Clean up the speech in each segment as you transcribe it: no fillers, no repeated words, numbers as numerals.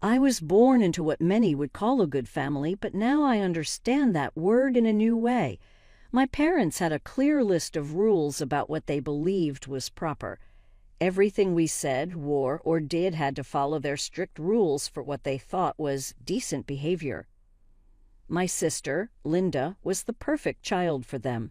I was born into what many would call a good family, but now I understand that word in a new way. My parents had a clear list of rules about what they believed was proper. Everything we said, wore, or did had to follow their strict rules for what they thought was decent behavior. My sister, Linda, was the perfect child for them.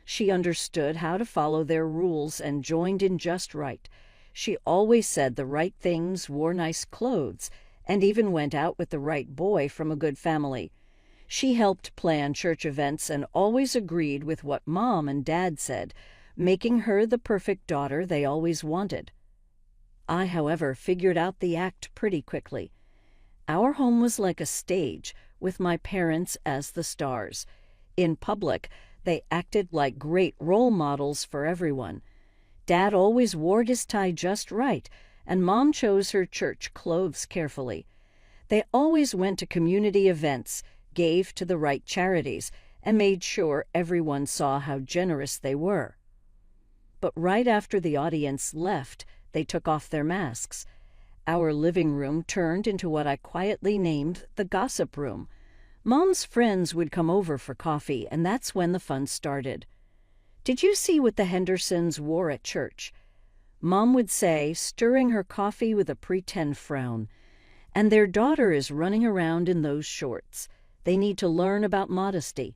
She understood how to follow their rules and joined in just right. She always said the right things, wore nice clothes, and even went out with the right boy from a good family. She helped plan church events and always agreed with what Mom and Dad said, making her the perfect daughter they always wanted. I, however, figured out the act pretty quickly. Our home was like a stage, with my parents as the stars. In public, they acted like great role models for everyone. Dad always wore his tie just right, and Mom chose her church clothes carefully. They always went to community events, gave to the right charities, and made sure everyone saw how generous they were. But right after the audience left, they took off their masks. Our living room turned into what I quietly named the gossip room. Mom's friends would come over for coffee, and that's when the fun started. "Did you see what the Hendersons wore at church?" Mom would say, stirring her coffee with a pretend frown. "And their daughter is running around in those shorts. They need to learn about modesty."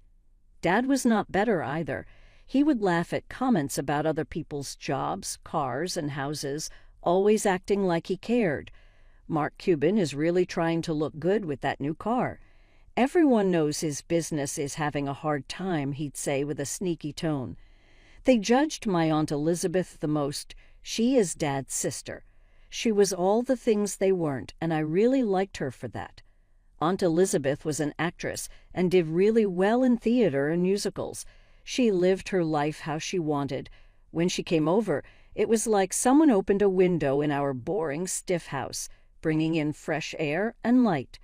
Dad was not better either. He would laugh at comments about other people's jobs, cars, and houses, always acting like he cared. "Mark Cuban is really trying to look good with that new car. Everyone knows his business is having a hard time," he'd say with a sneaky tone. They judged my Aunt Elizabeth the most. She is Dad's sister. She was all the things they weren't, and I really liked her for that. Aunt Elizabeth was an actress and did really well in theater and musicals. She lived her life how she wanted. When she came over, it was like someone opened a window in our boring, stiff house, bringing in fresh air and light.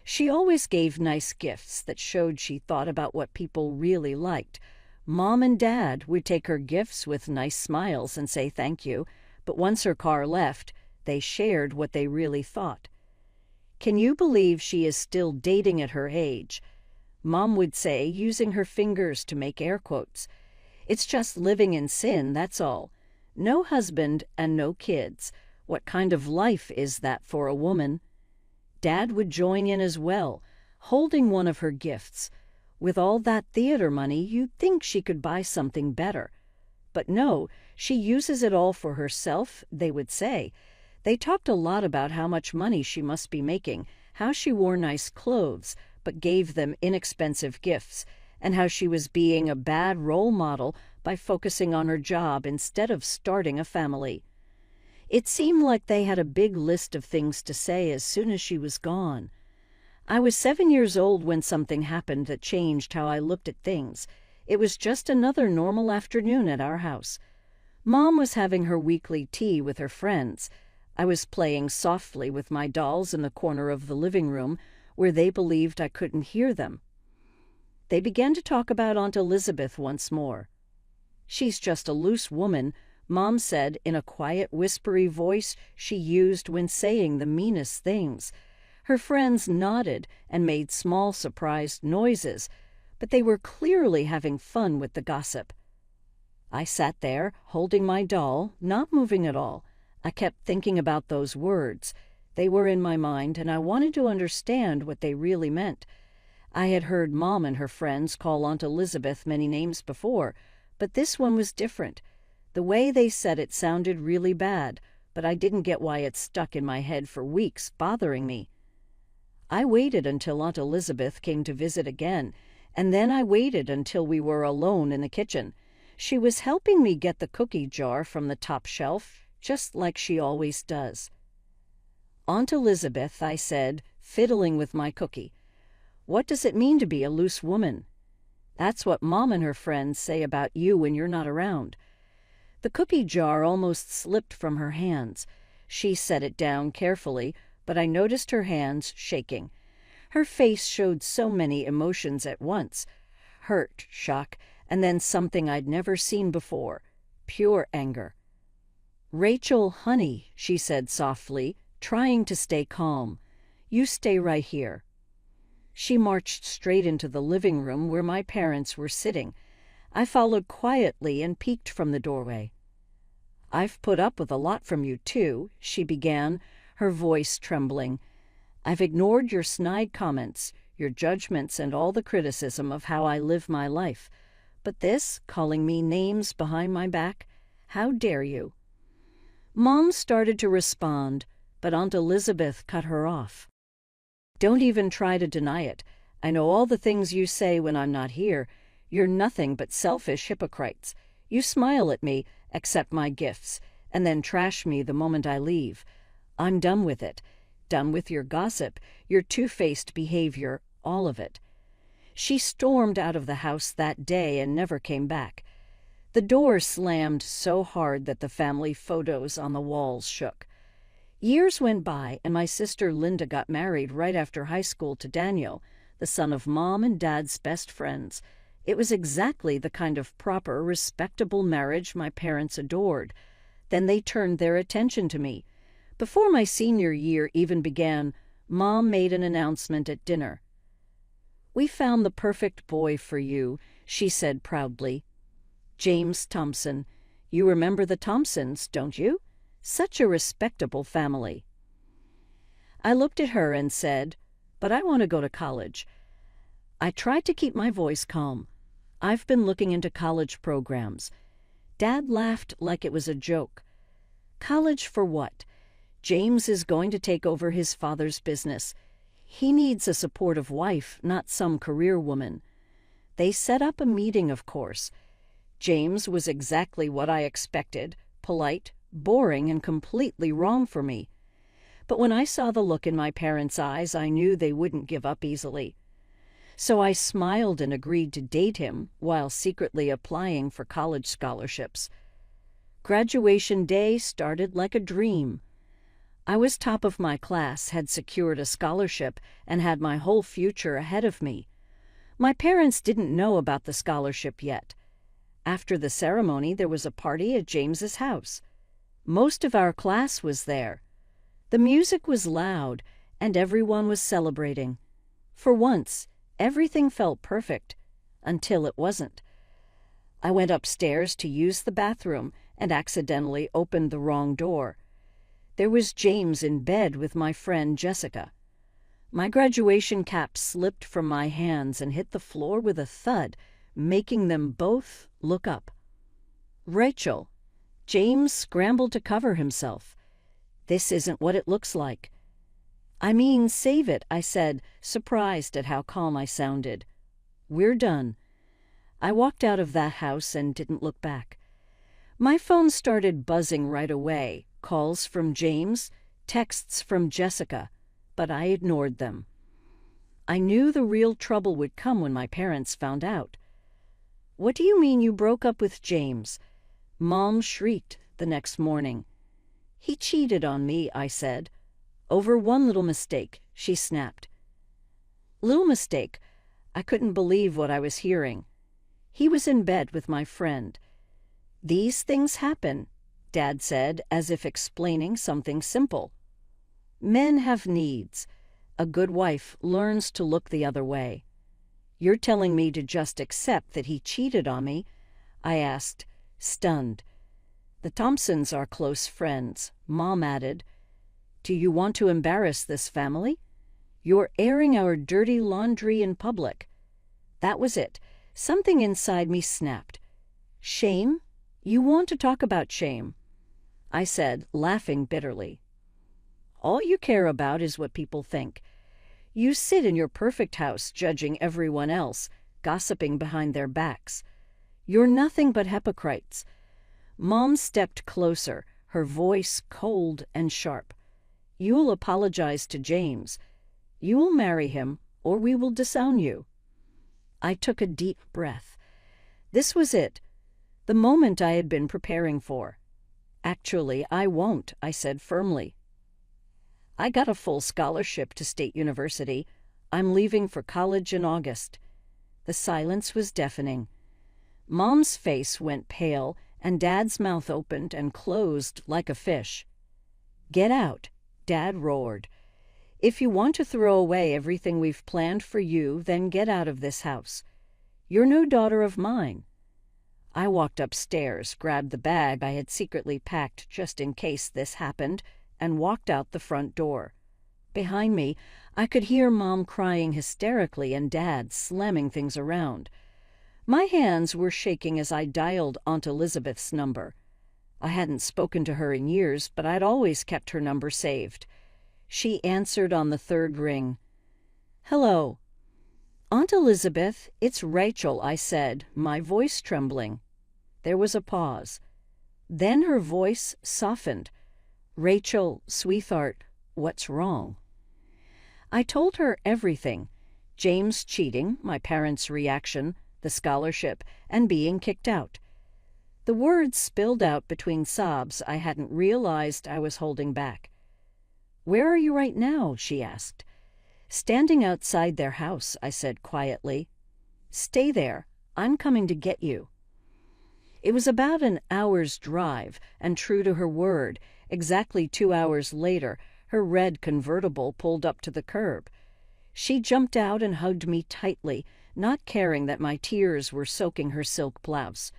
She always gave nice gifts that showed she thought about what people really liked. Mom and Dad would take her gifts with nice smiles and say thank you, but once her car left, they shared what they really thought. "Can you believe she is still dating at her age?" Mom would say, using her fingers to make air quotes. "It's just living in sin, that's all. No husband and no kids. What kind of life is that for a woman?" Dad would join in as well, holding one of her gifts. With all that theater money, you'd think she could buy something better. But no, she uses it all for herself, they would say. They talked a lot about how much money she must be making, how she wore nice clothes, but gave them inexpensive gifts, and how she was being a bad role model by focusing on her job instead of starting a family. It seemed like they had a big list of things to say as soon as she was gone. I was 7 years old when something happened that changed how I looked at things. It was just another normal afternoon at our house. Mom was having her weekly tea with her friends. I was playing softly with my dolls in the corner of the living room, where they believed I couldn't hear them. They began to talk about Aunt Elizabeth once more. "She's just a loose woman," Mom said in a quiet, whispery voice she used when saying the meanest things. Her friends nodded and made small, surprised noises, but they were clearly having fun with the gossip. I sat there, holding my doll, not moving at all. I kept thinking about those words. They were in my mind, and I wanted to understand what they really meant. I had heard Mom and her friends call Aunt Elizabeth many names before, but this one was different. The way they said it sounded really bad, but I didn't get why it stuck in my head for weeks, bothering me. I waited until Aunt Elizabeth came to visit again, and then I waited until we were alone in the kitchen. She was helping me get the cookie jar from the top shelf, just like she always does. "Aunt Elizabeth," I said, fiddling with my cookie, "what does it mean to be a loose woman?" "That's what Mom and her friends say about you when you're not around." The cookie jar almost slipped from her hands. She set it down carefully, but I noticed her hands shaking. Her face showed so many emotions at once: hurt, shock, and then something I'd never seen before, pure anger. "Rachel, honey," she said softly, trying to stay calm. You stay right here." She marched straight into the living room where my parents were sitting. I followed quietly and peeked from the doorway. "I've put up with a lot from you, too," she began, her voice trembling. "I've ignored your snide comments, your judgments, and all the criticism of how I live my life. But this, calling me names behind my back, how dare you?" Mom started to respond, but Aunt Elizabeth cut her off. "Don't even try to deny it. I know all the things you say when I'm not here. You're nothing but selfish hypocrites. You smile at me, accept my gifts, and then trash me the moment I leave. I'm done with it. Done with your gossip, your two-faced behavior, all of it." She stormed out of the house that day and never came back. The door slammed so hard that the family photos on the walls shook. Years went by, and my sister Linda got married right after high school to Daniel, the son of Mom and Dad's best friends. It was exactly the kind of proper, respectable marriage my parents adored. Then they turned their attention to me. Before my senior year even began, Mom made an announcement at dinner. "We found the perfect boy for you," she said proudly. "James Thompson. You remember the Thompsons, don't you? Such a respectable family." I looked at her and said, "But I want to go to college." I tried to keep my voice calm. "I've been looking into college programs." Dad laughed like it was a joke. "College for what? James is going to take over his father's business. He needs a supportive wife, not some career woman." They set up a meeting, of course. James was exactly what I expected, polite, boring, and completely wrong for me. But when I saw the look in my parents' eyes, I knew they wouldn't give up easily. So I smiled and agreed to date him while secretly applying for college scholarships. Graduation day started like a dream. I was top of my class, had secured a scholarship, and had my whole future ahead of me. My parents didn't know about the scholarship yet. After the ceremony, there was a party at James's house. Most of our class was there. The music was loud, and everyone was celebrating. For once, everything felt perfect, until it wasn't. I went upstairs to use the bathroom and accidentally opened the wrong door. There was James in bed with my friend Jessica. My graduation cap slipped from my hands and hit the floor with a thud, making them both look up. "Rachel." James scrambled to cover himself. "This isn't what it looks like." "I mean, save it," I said, surprised at how calm I sounded. "We're done." I walked out of that house and didn't look back. My phone started buzzing right away, calls from James, texts from Jessica, but I ignored them. I knew the real trouble would come when my parents found out. "What do you mean you broke up with James?" Mom shrieked the next morning. "He cheated on me," I said. "Over one little mistake," she snapped. "Little mistake?" I couldn't believe what I was hearing. "He was in bed with my friend." "These things happen," Dad said, as if explaining something simple. "Men have needs. A good wife learns to look the other way." "You're telling me to just accept that he cheated on me?" I asked, stunned. "The Thompsons are close friends," Mom added. "Do you want to embarrass this family? You're airing our dirty laundry in public." That was it. Something inside me snapped. "Shame? You want to talk about shame?" I said, laughing bitterly. "All you care about is what people think. You sit in your perfect house judging everyone else, gossiping behind their backs. You're nothing but hypocrites." Mom stepped closer, her voice cold and sharp. "You'll apologize to James. You will marry him, or we will disown you." I took a deep breath. This was it, the moment I had been preparing for. "Actually, I won't," I said firmly. "I got a full scholarship to State University. I'm leaving for college in August." The silence was deafening. Mom's face went pale, and Dad's mouth opened and closed like a fish. "Get out," Dad roared. If you want to throw away everything we've planned for you, then get out of this house. You're no daughter of mine." I walked upstairs, grabbed the bag I had secretly packed just in case this happened, and walked out the front door. Behind me, I could hear Mom crying hysterically and Dad slamming things around. My hands were shaking as I dialed Aunt Elizabeth's number. I hadn't spoken to her in years, but I'd always kept her number saved. She answered on the third ring. "Hello." "Aunt Elizabeth, it's Rachel," I said, my voice trembling. There was a pause. Then her voice softened. "Rachel, sweetheart, what's wrong?" I told her everything. James cheating, my parents' reaction, the scholarship, and being kicked out. The words spilled out between sobs I hadn't realized I was holding back. "Where are you right now?" she asked. "Standing outside their house," I said quietly. "Stay there. I'm coming to get you." It was about an hour's drive, and true to her word, exactly 2 hours later, her red convertible pulled up to the curb. She jumped out and hugged me tightly, not caring that my tears were soaking her silk blouse.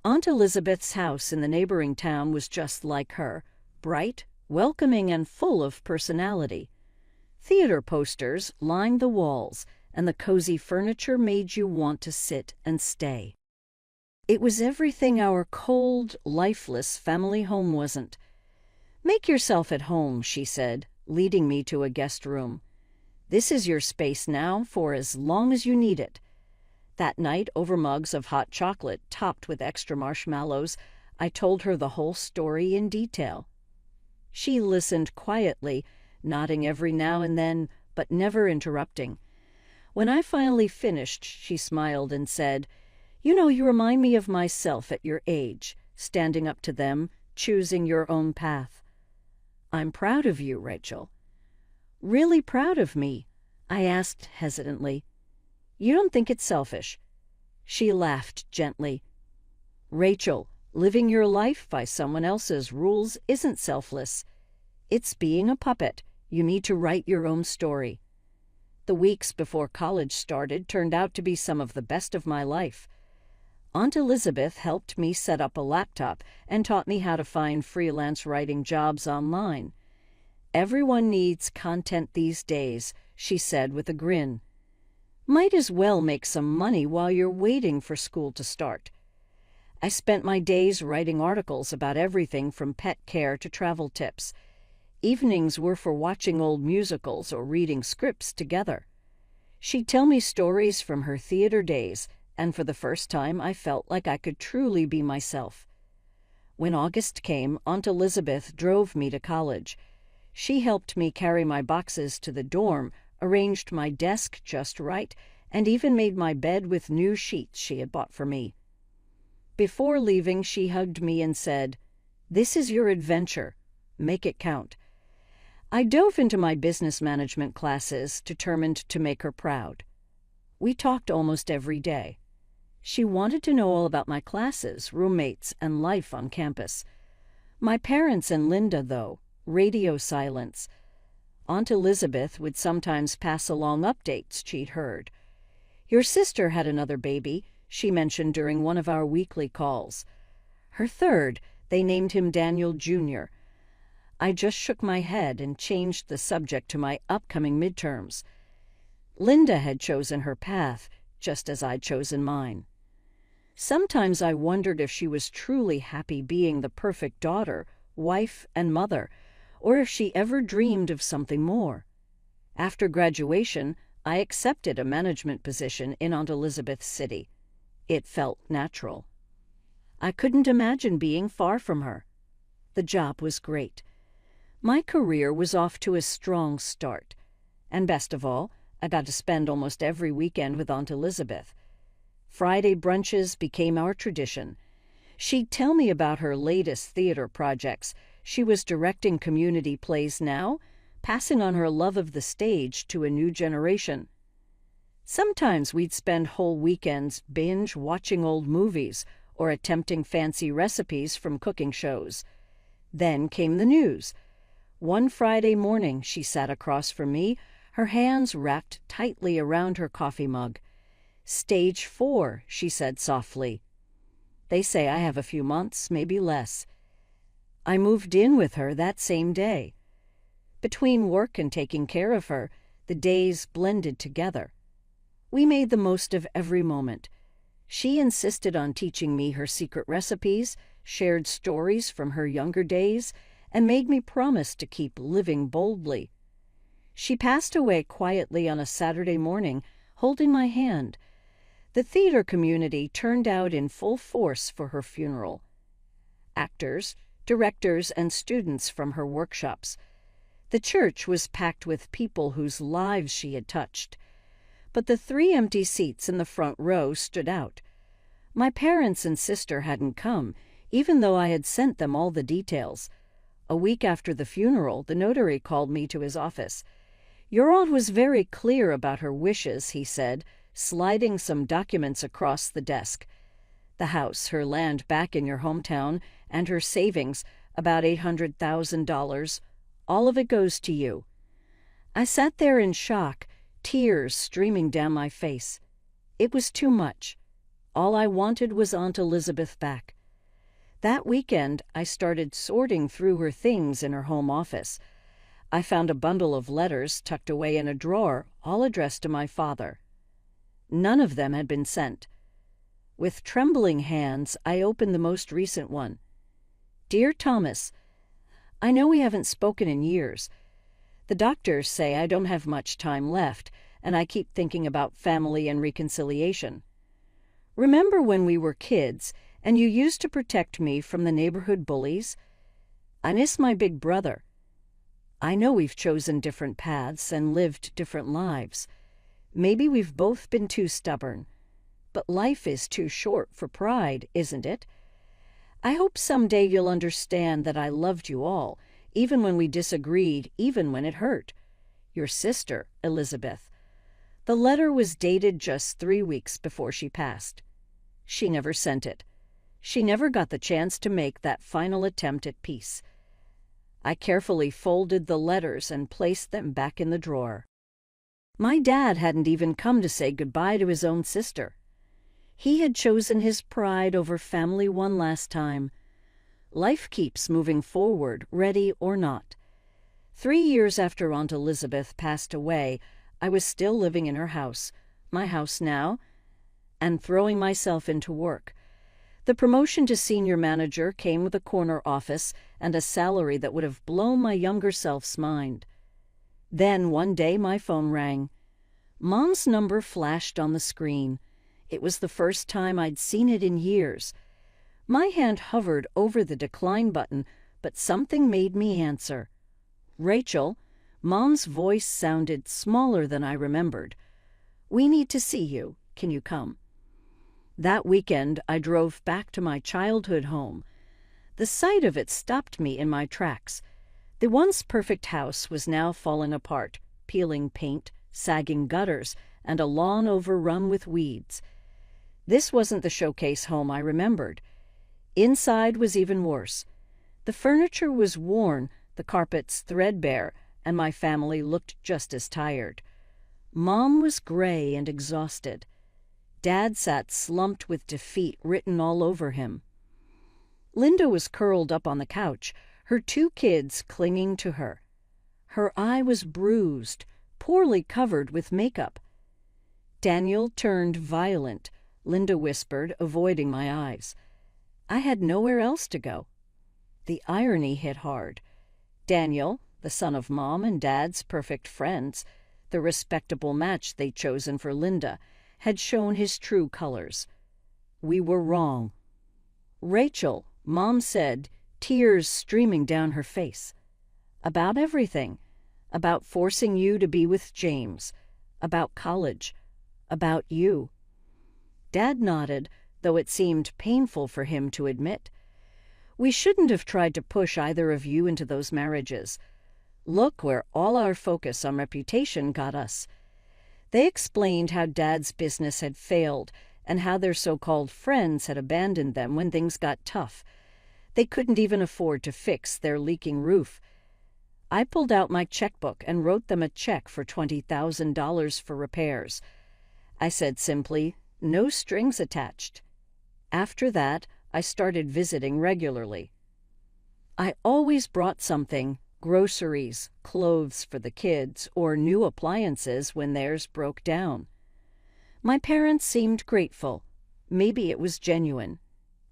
Aunt Elizabeth's house in the neighboring town was just like her, bright, welcoming, and full of personality. Theater posters lined the walls, and the cozy furniture made you want to sit and stay. It was everything our cold, lifeless family home wasn't. "Make yourself at home," she said, leading me to a guest room. "This is your space now for as long as you need it." That night, over mugs of hot chocolate topped with extra marshmallows, I told her the whole story in detail. She listened quietly, nodding every now and then, but never interrupting. When I finally finished, she smiled and said, "You know, you remind me of myself at your age, standing up to them, choosing your own path." "I'm proud of you, Rachel." "Really proud of me?" I asked hesitantly. "You don't think it's selfish?" She laughed gently. "Rachel, living your life by someone else's rules isn't selfless. It's being a puppet. You need to write your own story." The weeks before college started turned out to be some of the best of my life. Aunt Elizabeth helped me set up a laptop and taught me how to find freelance writing jobs online. "Everyone needs content these days," she said with a grin. "Might as well make some money while you're waiting for school to start." I spent my days writing articles about everything from pet care to travel tips. Evenings were for watching old musicals or reading scripts together. She'd tell me stories from her theater days, and for the first time I felt like I could truly be myself. When August came, Aunt Elizabeth drove me to college. She helped me carry my boxes to the dorm, arranged my desk just right, and even made my bed with new sheets she had bought for me. Before leaving, she hugged me and said, "This is your adventure. Make it count." I dove into my business management classes, determined to make her proud. We talked almost every day. She wanted to know all about my classes, roommates, and life on campus. My parents and Linda, though, radio silence. Aunt Elizabeth would sometimes pass along updates she'd heard. "Your sister had another baby," she mentioned during one of our weekly calls. "Her third, they named him Daniel Jr." I just shook my head and changed the subject to my upcoming midterms. Linda had chosen her path, just as I'd chosen mine. Sometimes I wondered if she was truly happy being the perfect daughter, wife, and mother, or if she ever dreamed of something more. After graduation, I accepted a management position in Aunt Elizabeth's city. It felt natural. I couldn't imagine being far from her. The job was great. My career was off to a strong start. And best of all, I got to spend almost every weekend with Aunt Elizabeth. Friday brunches became our tradition. She'd tell me about her latest theater projects. She was directing community plays now, passing on her love of the stage to a new generation. Sometimes we'd spend whole weekends binge watching old movies or attempting fancy recipes from cooking shows. Then came the news. One Friday morning, she sat across from me, her hands wrapped tightly around her coffee mug. "Stage 4, she said softly. "They say I have a few months, maybe less." I moved in with her that same day. Between work and taking care of her, the days blended together. We made the most of every moment. She insisted on teaching me her secret recipes, shared stories from her younger days, and made me promise to keep living boldly. She passed away quietly on a Saturday morning, holding my hand. The theater community turned out in full force for her funeral. Actors, directors, and students from her workshops. The church was packed with people whose lives she had touched. But the 3 empty seats in the front row stood out. My parents and sister hadn't come, even though I had sent them all the details. A week after the funeral, the notary called me to his office. "Your aunt was very clear about her wishes," he said, sliding some documents across the desk. "The house, her land back in your hometown, and her savings, about $800,000, all of it goes to you." I sat there in shock, tears streaming down my face. It was too much. All I wanted was Aunt Elizabeth back. That weekend, I started sorting through her things in her home office. I found a bundle of letters tucked away in a drawer, all addressed to my father. None of them had been sent. With trembling hands, I opened the most recent one. "Dear Thomas, I know we haven't spoken in years. The doctors say I don't have much time left, and I keep thinking about family and reconciliation. Remember when we were kids, and you used to protect me from the neighborhood bullies? I miss my big brother. I know we've chosen different paths and lived different lives. Maybe we've both been too stubborn. But life is too short for pride, isn't it? I hope someday you'll understand that I loved you all, even when we disagreed, even when it hurt. Your sister, Elizabeth." The letter was dated just 3 weeks before she passed. She never sent it. She never got the chance to make that final attempt at peace. I carefully folded the letters and placed them back in the drawer. My dad hadn't even come to say goodbye to his own sister. He had chosen his pride over family one last time. Life keeps moving forward, ready or not. 3 years after Aunt Elizabeth passed away, I was still living in her house, my house now, and throwing myself into work. The promotion to senior manager came with a corner office and a salary that would have blown my younger self's mind. Then one day my phone rang. Mom's number flashed on the screen. It was the first time I'd seen it in years. My hand hovered over the decline button, but something made me answer. "Rachel," Mom's voice sounded smaller than I remembered. "We need to see you. Can you come?" That weekend, I drove back to my childhood home. The sight of it stopped me in my tracks. The once perfect house was now falling apart, peeling paint, sagging gutters, and a lawn overrun with weeds. This wasn't the showcase home I remembered. Inside was even worse. The furniture was worn, the carpets threadbare, and my family looked just as tired. Mom was gray and exhausted. Dad sat slumped with defeat written all over him. Linda was curled up on the couch, her 2 kids clinging to her. Her eye was bruised, poorly covered with makeup. Daniel turned violent, Linda whispered, avoiding my eyes. I had nowhere else to go. The irony hit hard. Daniel, the son of Mom and Dad's perfect friends, the respectable match they'd chosen for Linda, had shown his true colors. We were wrong. "Rachel," Mom said, tears streaming down her face. "About everything. About forcing you to be with James. About college. About you." Dad nodded, though it seemed painful for him to admit. "We shouldn't have tried to push either of you into those marriages. Look where all our focus on reputation got us." They explained how Dad's business had failed and how their so-called friends had abandoned them when things got tough. They couldn't even afford to fix their leaking roof. I pulled out my checkbook and wrote them a check for $20,000 for repairs. I said simply, no strings attached. After that, I started visiting regularly. I always brought something, groceries, clothes for the kids, or new appliances when theirs broke down. My parents seemed grateful. Maybe it was genuine.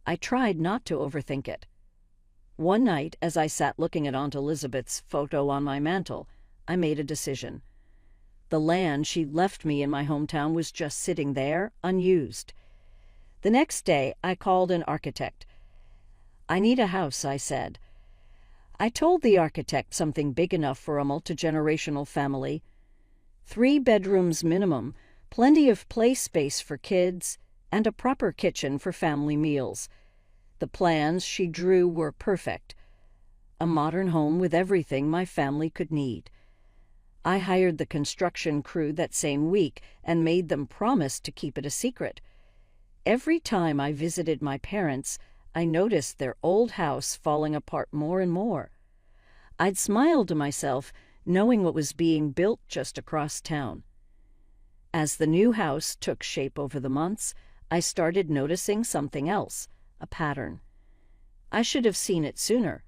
I tried not to overthink it. One night, as I sat looking at Aunt Elizabeth's photo on my mantel, I made a decision. The land she'd left me in my hometown was just sitting there, unused. The next day, I called an architect. I need a house, I said. I told the architect something big enough for a multi-generational family. 3 bedrooms minimum, plenty of play space for kids, and a proper kitchen for family meals. The plans she drew were perfect. A modern home with everything my family could need. I hired the construction crew that same week and made them promise to keep it a secret. Every time I visited my parents, I noticed their old house falling apart more and more. I'd smile to myself, knowing what was being built just across town. As the new house took shape over the months, I started noticing something else, a pattern. I should have seen it sooner.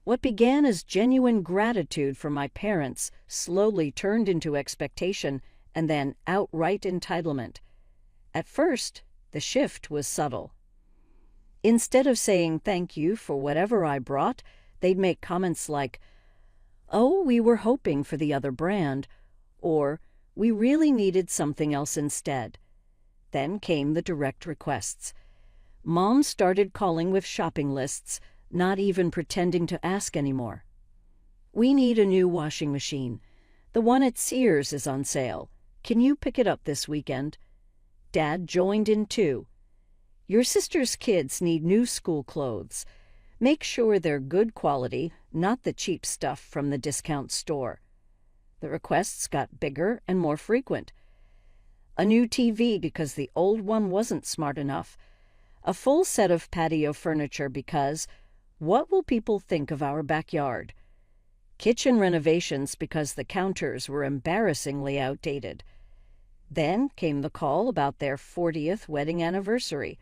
What began as genuine gratitude for my parents slowly turned into expectation and then outright entitlement. At first, the shift was subtle. Instead of saying thank you for whatever I brought, they'd make comments like, "Oh, we were hoping for the other brand," or "We really needed something else instead." Then came the direct requests. Mom started calling with shopping lists, not even pretending to ask anymore. "We need a new washing machine. The one at Sears is on sale. Can you pick it up this weekend?" Dad joined in too. "Your sister's kids need new school clothes. Make sure they're good quality, not the cheap stuff from the discount store." The requests got bigger and more frequent. A new TV because the old one wasn't smart enough. A full set of patio furniture because, what will people think of our backyard? Kitchen renovations because the counters were embarrassingly outdated. Then came the call about their 40th wedding anniversary.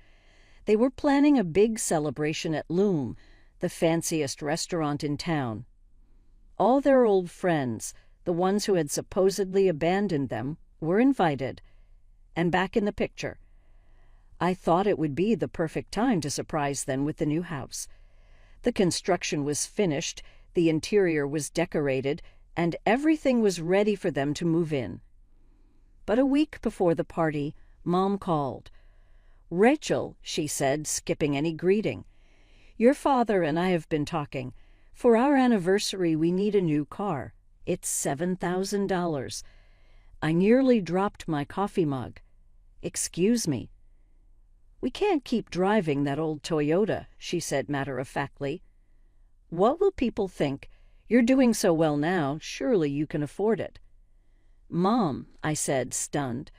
They were planning a big celebration at Loom, the fanciest restaurant in town. All their old friends, the ones who had supposedly abandoned them, were invited, and back in the picture. I thought it would be the perfect time to surprise them with the new house. The construction was finished, the interior was decorated, and everything was ready for them to move in. But a week before the party, Mom called. "Rachel," she said, skipping any greeting, "your father and I have been talking. For our anniversary, we need a new car. It's $7,000. I nearly dropped my coffee mug. Excuse me." "We can't keep driving that old Toyota," she said matter-of-factly. "What will people think? You're doing so well now, surely you can afford it." "Mom," I said, stunned.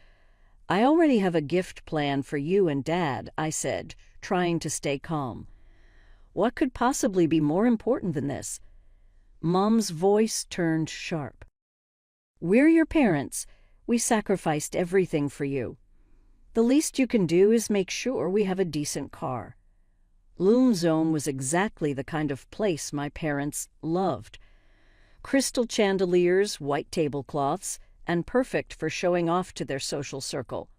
"I already have a gift plan for you and Dad," I said, trying to stay calm. "What could possibly be more important than this?" Mom's voice turned sharp. "We're your parents. We sacrificed everything for you. The least you can do is make sure we have a decent car." Loom Zone was exactly the kind of place my parents loved. Crystal chandeliers, white tablecloths, and perfect for showing off to their social circle.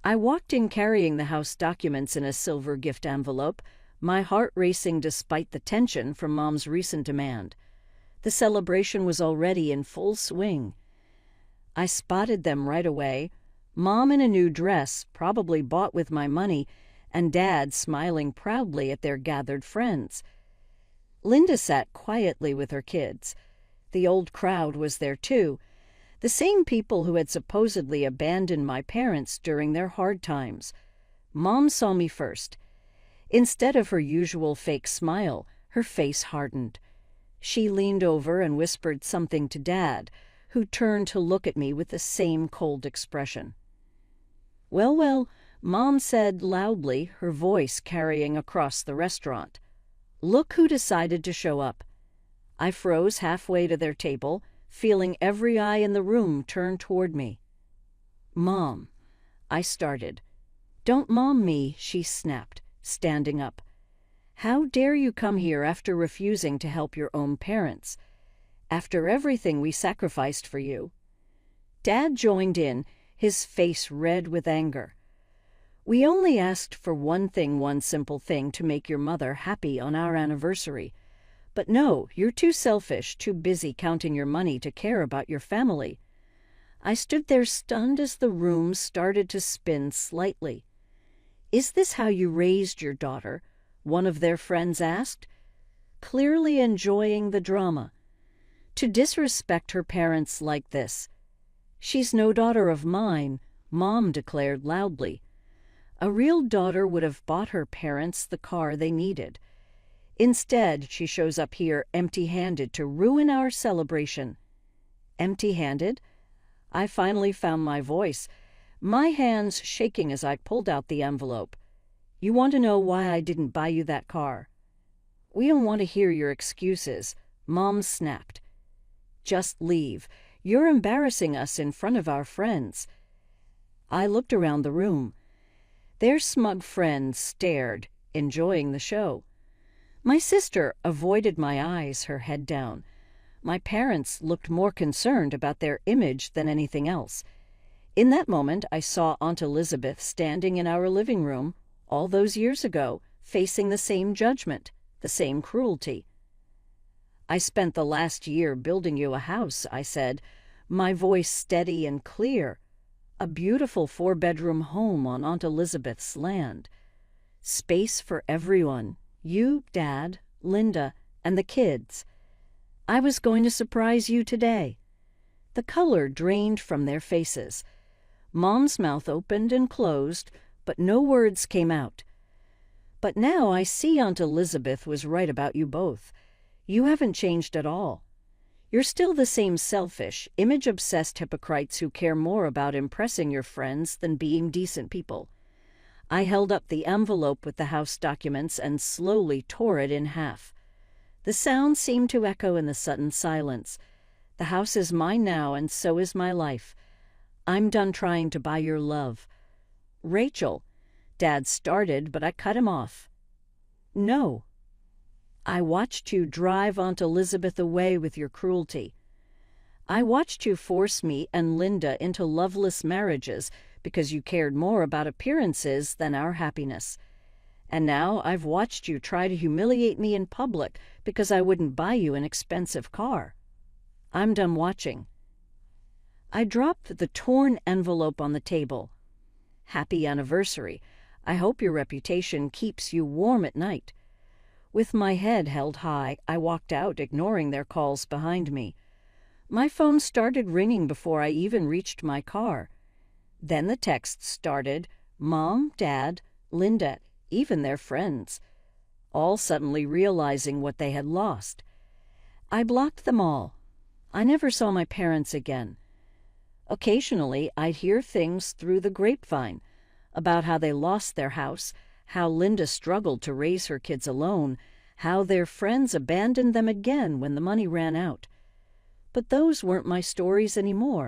I walked in carrying the house documents in a silver gift envelope, my heart racing despite the tension from Mom's recent demand. The celebration was already in full swing. I spotted them right away, Mom in a new dress, probably bought with my money, and Dad smiling proudly at their gathered friends. Linda sat quietly with her kids. The old crowd was there too, the same people who had supposedly abandoned my parents during their hard times. Mom saw me first. Instead of her usual fake smile, her face hardened. She leaned over and whispered something to Dad, who turned to look at me with the same cold expression. "Well, well," Mom said loudly, her voice carrying across the restaurant. "Look who decided to show up." I froze halfway to their table, feeling every eye in the room turn toward me. "Mom," I started. "Don't mom me," she snapped, standing up. "How dare you come here after refusing to help your own parents? After everything we sacrificed for you?" Dad joined in, his face red with anger. "We only asked for one simple thing to make your mother happy on our anniversary. But no, you're too selfish, too busy counting your money to care about your family." I stood there stunned as the room started to spin slightly. "Is this how you raised your daughter?" one of their friends asked, clearly enjoying the drama. "To disrespect her parents like this." "She's no daughter of mine," Mom declared loudly. "A real daughter would have bought her parents the car they needed. Instead, she shows up here empty-handed to ruin our celebration." Empty-handed? I finally found my voice, my hands shaking as I pulled out the envelope. "You want to know why I didn't buy you that car?" "We don't want to hear your excuses," Mom snapped. "Just leave. You're embarrassing us in front of our friends." I looked around the room. Their smug friends stared, enjoying the show. My sister avoided my eyes, her head down. My parents looked more concerned about their image than anything else. In that moment, I saw Aunt Elizabeth standing in our living room, all those years ago, facing the same judgment, the same cruelty. "I spent the last year building you a house," I said, my voice steady and clear. "A beautiful 4-bedroom home on Aunt Elizabeth's land. Space for everyone, you, Dad, Linda, and the kids. I was going to surprise you today." The color drained from their faces. Mom's mouth opened and closed, but no words came out. "But now I see Aunt Elizabeth was right about you both. You haven't changed at all. You're still the same selfish, image-obsessed hypocrites who care more about impressing your friends than being decent people." I held up the envelope with the house documents and slowly tore it in half. The sound seemed to echo in the sudden silence. "The house is mine now, and so is my life. I'm done trying to buy your love." "Rachel," Dad started, but I cut him off. "No. I watched you drive Aunt Elizabeth away with your cruelty. I watched you force me and Linda into loveless marriages because you cared more about appearances than our happiness. And now I've watched you try to humiliate me in public because I wouldn't buy you an expensive car. I'm done watching." I dropped the torn envelope on the table. "Happy anniversary. I hope your reputation keeps you warm at night." With my head held high, I walked out, ignoring their calls behind me. My phone started ringing before I even reached my car. Then the texts started, Mom, Dad, Linda, even their friends, all suddenly realizing what they had lost. I blocked them all. I never saw my parents again. Occasionally, I'd hear things through the grapevine about how they lost their house, how Linda struggled to raise her kids alone, how their friends abandoned them again when the money ran out. But those weren't my stories anymore.